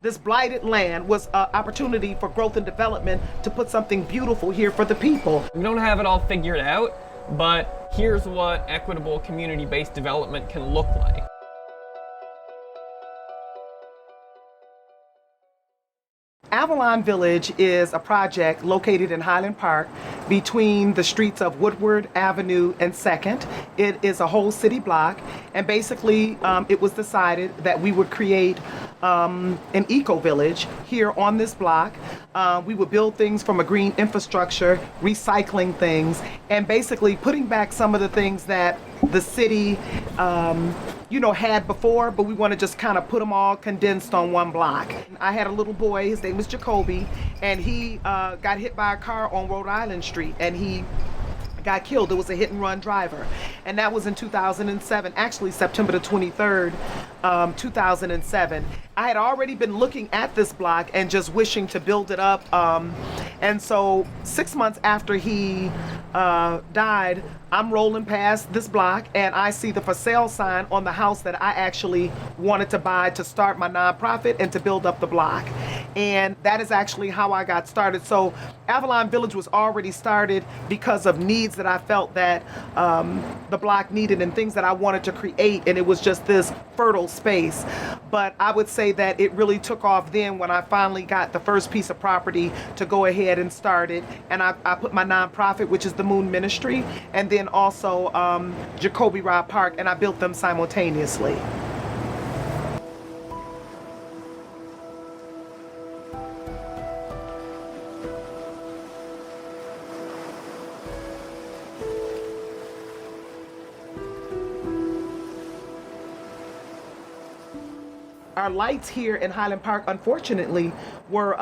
This blighted land was an opportunity for growth and development to put something beautiful here for the people. We don't have it all figured out, but here's what equitable community-based development can look like. Avalon Village is a project located in Highland Park between the streets of Woodward Avenue and 2nd. It is a whole city block, and basically it was decided that we would create an eco-village here on this block. We would build things from a green infrastructure, recycling things, and basically putting back some of the things that the city had before, but we want to just kind of put them all condensed on one block. I had a little boy, his name was Jacoby, and he got hit by a car on Rhode Island Street, and he got killed. It was a hit and run driver. And that was in 2007, actually September the 23rd, 2007. I had already been looking at this block and just wishing to build it up. And so 6 months after he died, I'm rolling past this block and I see the for sale sign on the house that I actually wanted to buy to start my nonprofit and to build up the block. And that is actually how I got started. So Avalon Village was already started because of needs that I felt that the block needed and things that I wanted to create, and it was just this fertile space. But I would say that it really took off then when I finally got the first piece of property to go ahead and start it. And I put my nonprofit, which is the Moon Ministry, and then also Jacoby Robb Park, and I built them simultaneously. Our lights here in Highland Park, unfortunately, were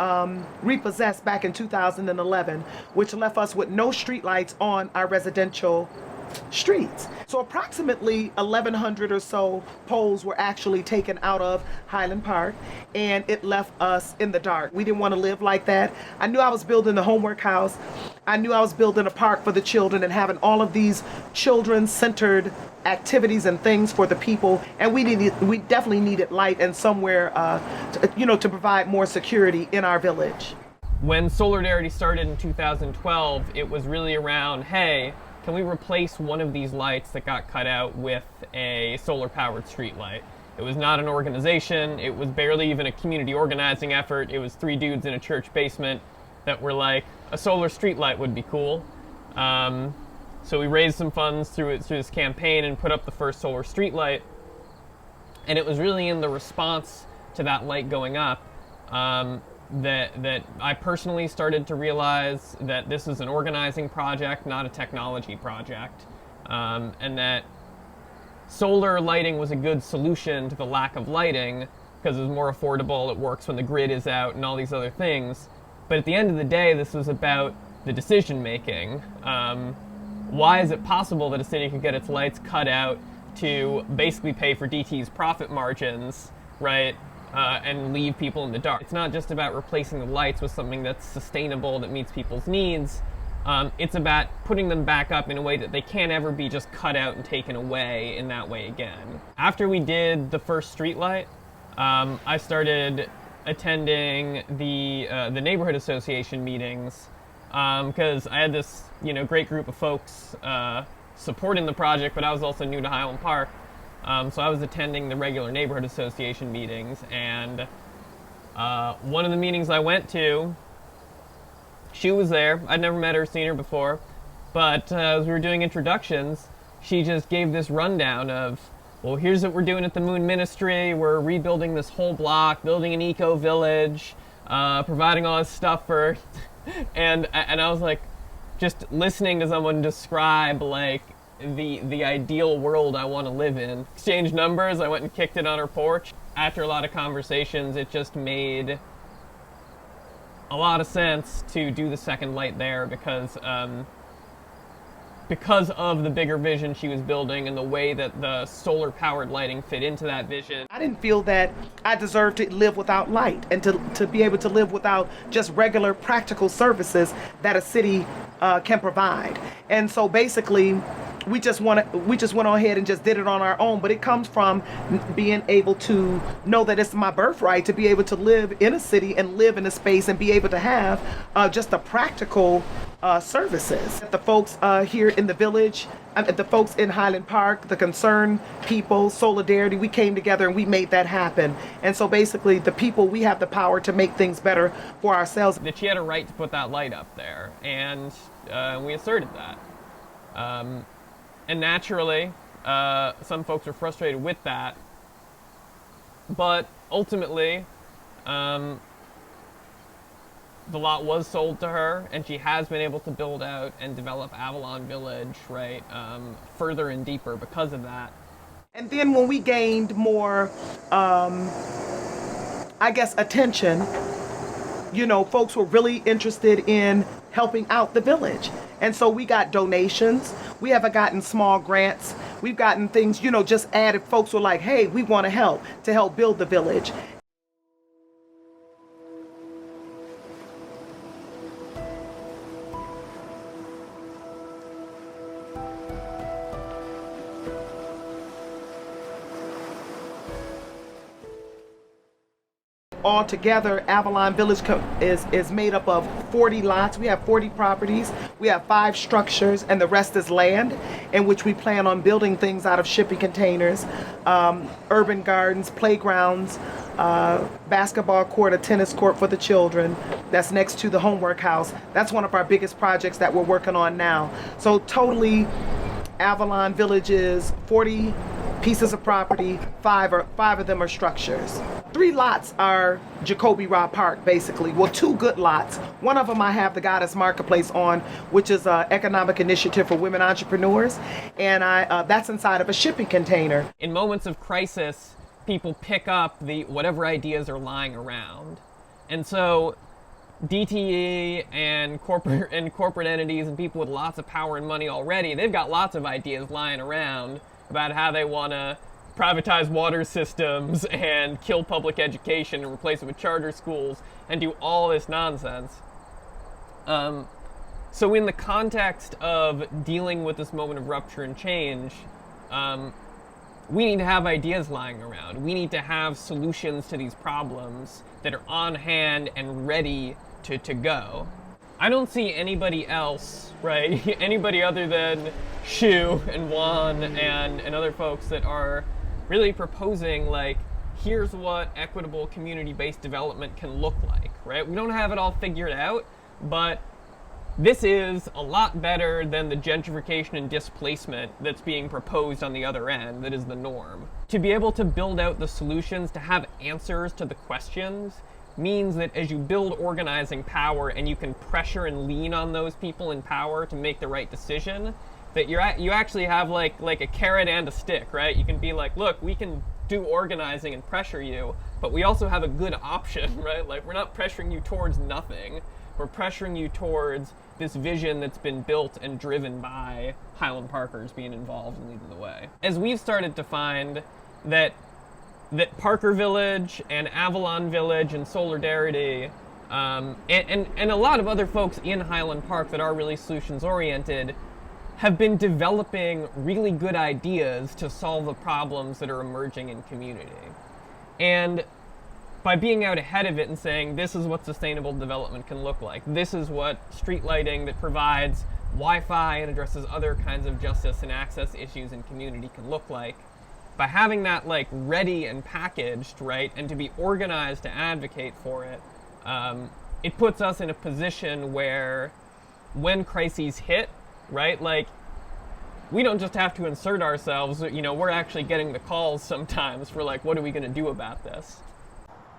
repossessed back in 2011, which left us with no streetlights on our residential streets. So approximately 1,100 or so poles were actually taken out of Highland Park, and it left us in the dark. We didn't want to live like that. I knew I was building the homework house. I knew I was building a park for the children and having all of these children-centered activities and things for the people, and we definitely needed light and somewhere to provide more security in our village. When Solidarity started in 2012, it was really around, hey, can we replace one of these lights that got cut out with a solar-powered street light? It was not an organization. It was barely even a community organizing effort. It was 3 dudes in a church basement that were like, a solar street light would be cool. So we raised some funds through this campaign and put up the first solar street light. And it was really in the response to that light going up that I personally started to realize that this is an organizing project, not a technology project, and that solar lighting was a good solution to the lack of lighting because it was more affordable, it works when the grid is out, and all these other things. But at the end of the day, this was about the decision making. Why is it possible that a city could get its lights cut out to basically pay for DT's profit margins, right? And leave people in the dark. It's not just about replacing the lights with something that's sustainable, that meets people's needs. It's about putting them back up in a way that they can't ever be just cut out and taken away in that way again. After we did the first street light, I started attending the neighborhood association meetings because I had this great group of folks supporting the project, but I was also new to Highland Park. So I was attending the regular neighborhood association meetings, and one of the meetings I went to, she was there. I'd never met her or seen her before, but as we were doing introductions, she just gave this rundown of, well, here's what we're doing at the Moon Ministry. We're rebuilding this whole block, building an eco-village, providing all this stuff for, and I was like, just listening to someone describe like the ideal world I want to live in. Exchanged numbers, I went and kicked it on her porch. After a lot of conversations, it just made a lot of sense to do the second light there because of the bigger vision she was building and the way that the solar-powered lighting fit into that vision. I didn't feel that I deserved to live without light and to be able to live without just regular practical services that a city can provide. And so basically, we just went on ahead and just did it on our own. But it comes from being able to know that it's my birthright to be able to live in a city and live in a space and be able to have just the practical services. The folks here in the village, the folks in Highland Park, the concerned people, Solidarity, we came together and we made that happen. And so basically the people, we have the power to make things better for ourselves. That she had a right to put that light up there, and we asserted that. And naturally, some folks are frustrated with that, but ultimately, the lot was sold to her, and she has been able to build out and develop Avalon Village, right, further and deeper because of that. And then when we gained more, I guess, attention, you know, folks were really interested in helping out the village. And so we got donations. We have gotten small grants. We've gotten things, you know, just added. Folks were like, hey, we want to help build the village. Altogether, Avalon Village is made up of 40 lots. We have 40 properties. We have 5 structures, and the rest is land in which we plan on building things out of shipping containers, urban gardens, playgrounds, basketball court, a tennis court for the children. That's next to the homework house. That's one of our biggest projects that we're working on now. So totally, Avalon Village is 40 pieces of property, 5 of them are structures. 3 lots are Jacoby Robb Park, basically. Well, 2 good lots. One of them I have the Goddess Marketplace on, which is an economic initiative for women entrepreneurs, and that's inside of a shipping container. In moments of crisis, people pick up whatever ideas are lying around, and so DTE and corporate entities and people with lots of power and money already, they've got lots of ideas lying around about how they want to privatize water systems and kill public education and replace it with charter schools and do all this nonsense. So in the context of dealing with this moment of rupture and change, we need to have ideas lying around. We need to have solutions to these problems that are on hand and ready to go. I don't see anybody else, right? Anybody other than Shu and Juan and other folks that are really proposing, like, here's what equitable community-based development can look like, right? We don't have it all figured out, but this is a lot better than the gentrification and displacement that's being proposed on the other end, that is the norm. To be able to build out the solutions, to have answers to the questions, means that as you build organizing power and you can pressure and lean on those people in power to make the right decision, that you actually have like a carrot and a stick, right? You can be like, look, we can do organizing and pressure you, but we also have a good option, right? Like, we're not pressuring you towards nothing. We're pressuring you towards this vision that's been built and driven by Highland Parkers being involved and leading the way. As we've started to find that Parker Village and Avalon Village and Solidarity and a lot of other folks in Highland Park that are really solutions-oriented have been developing really good ideas to solve the problems that are emerging in community. And by being out ahead of it and saying, this is what sustainable development can look like, this is what street lighting that provides Wi-Fi and addresses other kinds of justice and access issues in community can look like, by having that like ready and packaged, right, and to be organized to advocate for it, it puts us in a position where when crises hit, right, like, we don't just have to insert ourselves, you know, we're actually getting the calls sometimes for like, what are we going to do about this?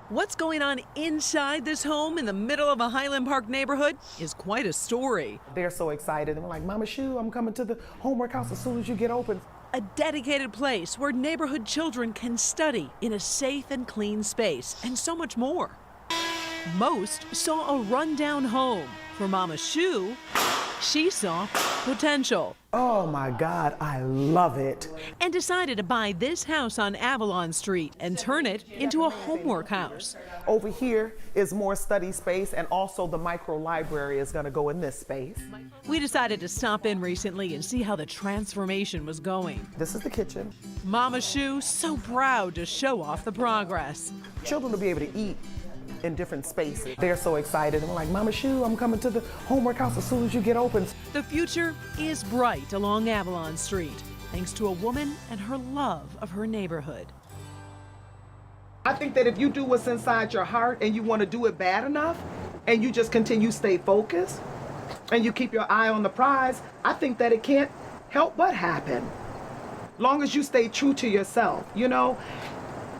What's going on inside this home in the middle of a Highland Park neighborhood is quite a story. They're so excited. And we're like, Mama Shu, I'm coming to the homework house as soon as you get open. A dedicated place where neighborhood children can study in a safe and clean space, and so much more. Most saw a rundown home. For Mama Shu, She saw potential Oh my God, I love it. and decided to buy this house on Avalon Street and turn it into a homework house. Over here is more study space, and also the micro library is gonna go in this space. We decided to stop in recently and see how the transformation was going. This is the kitchen. Mama Shu so proud to show off the progress. Children will be able to eat in different spaces. They're so excited, and we're like, Mama Shu, I'm coming to the homework house as soon as you get open. The future is bright along Avalon Street, thanks to a woman and her love of her neighborhood. I think that if you do what's inside your heart and you want to do it bad enough, and you just continue stay focused, and you keep your eye on the prize, I think that it can't help but happen. Long as you stay true to yourself, you know?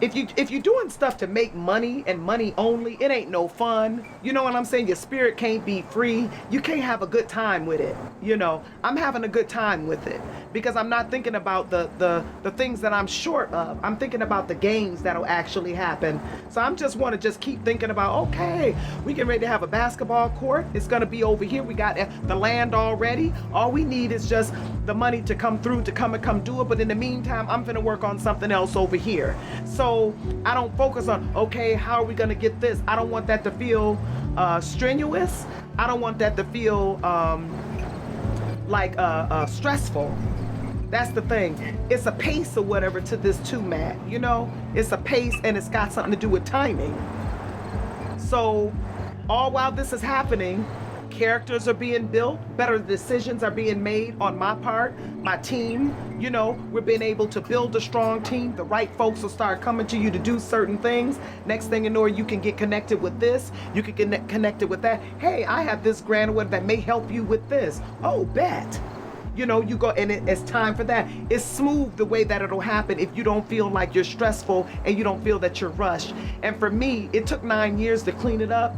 If you're doing stuff to make money and money only, it ain't no fun. You know what I'm saying? Your spirit can't be free. You can't have a good time with it. You know, I'm having a good time with it because I'm not thinking about the things that I'm short of. I'm thinking about the gains that'll actually happen. So I'm just want to just keep thinking about, okay, we get ready to have a basketball court. It's going to be over here. We got the land already. All we need is just the money to come through to come do it. But in the meantime, I'm going to work on something else over here. So I don't focus on, okay, how are we going to get this? I don't want that to feel strenuous. I don't want that to feel stressful. That's the thing. It's a pace or whatever to this too, Matt. You know, it's a pace and it's got something to do with timing. So all while this is happening, characters are being built, better decisions are being made on my part, my team. You know, we're being able to build a strong team. The right folks will start coming to you to do certain things. Next thing you know, you can get connected with this, you can get connected with that. Hey, I have this grant that may help you with this. Oh, bet. You know, you go, and it's time for that. It's smooth the way that it'll happen if you don't feel like you're stressful and you don't feel that you're rushed. And for me, it took 9 years to clean it up.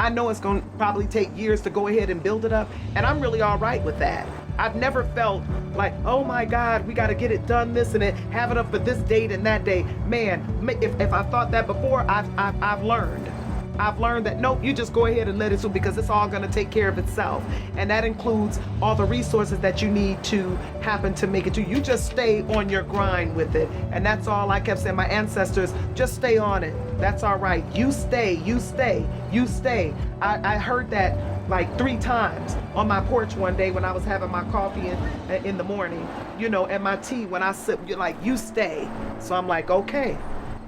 I know it's going to probably take years to go ahead and build it up, and I'm really all right with that. I've never felt like, oh my God, we got to get it done this and it, have it up for this date and that day. Man, if I thought that before, I've learned. I've learned that, nope, you just go ahead and let it do because it's all going to take care of itself. And that includes all the resources that you need to happen to make it to. You just stay on your grind with it. And that's all I kept saying. My ancestors, just stay on it. That's all right. You stay, you stay, you stay. I heard that like 3 times on my porch one day when I was having my coffee in the morning, you know, and my tea when I sip, you're like, you stay. So I'm like, okay.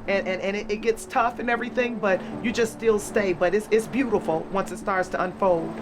And it gets tough and everything, but you just still stay. But it's beautiful once it starts to unfold.